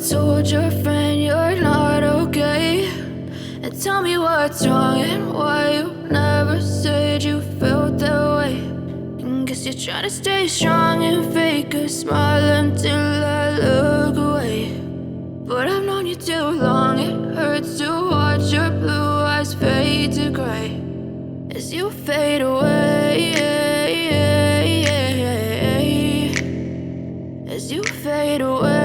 told your friend you're not okay, and tell me what's wrong and why you never said you felt that way. And guess you're trying to stay strong and fake a smile until I look away. But I've known you too long, it hurts to watch your blue eyes fade to gray as you fade away, as you fade away.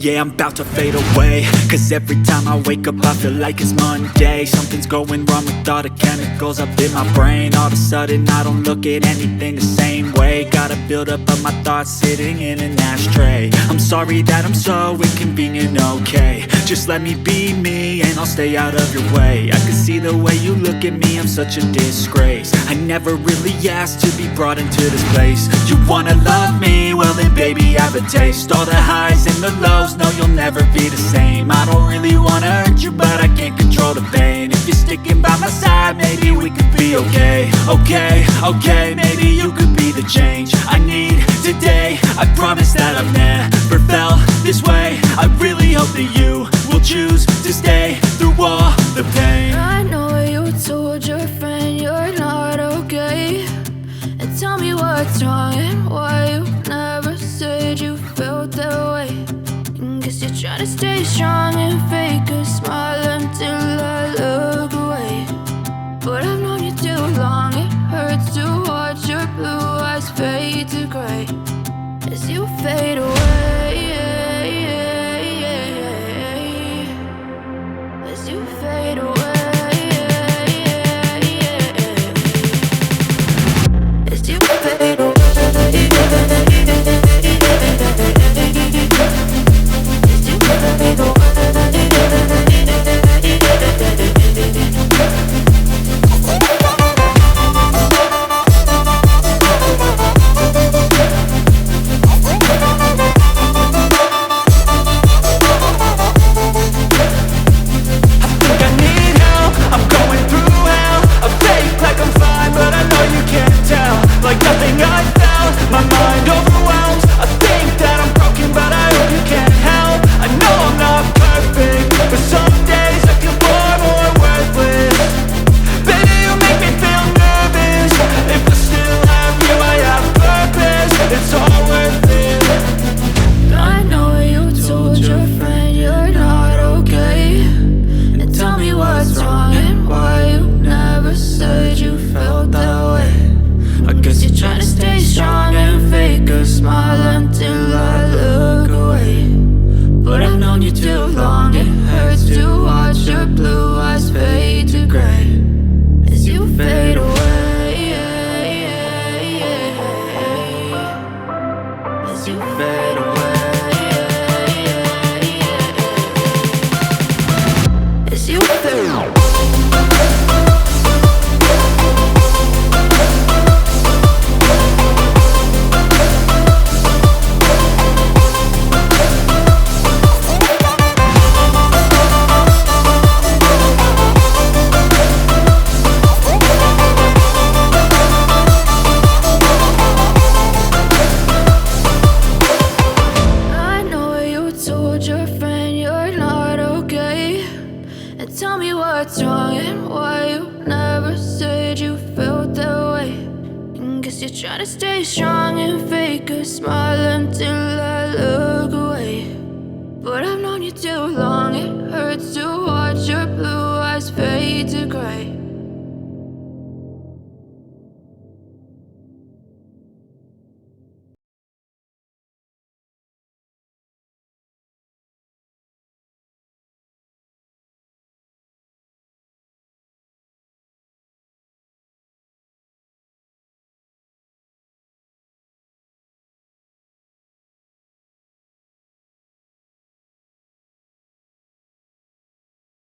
Yeah, I'm about to fade away, cause every time I wake up I feel like it's Monday. Something's going wrong with all the chemicals up in my brain. All of a sudden I don't look at anything the same way. Got a buildup of my thoughts sitting in an ashtray. I'm sorry that I'm so inconvenient, okay. Just let me be me and I'll stay out of your way. I can see the way you look at me, I'm such a disgrace. I never really asked to be brought into this place. You wanna love me? Well then baby have a taste. All the highs and the lows, no you'll never be the same. I don't really wanna hurt you but I can't control the pain. If you're sticking by my side maybe we could be okay. Okay, maybe you could be the change I need today. I promise that I've never felt this way. I really hope that you will choose to stay through all the pain. I know you told your friend you're not okay, and tell me what's wrong and why you never said you felt that way. And guess you're trying to stay strong and fake a smile until I look away. But I've known you too long, it hurts to watch your blue eyes fade to gray as you fade away, as you fade away, as you fade away. Trying to stay strong and fake a smile until I look away. But I've known you too long, it hurts to watch your blue eyes fade to gray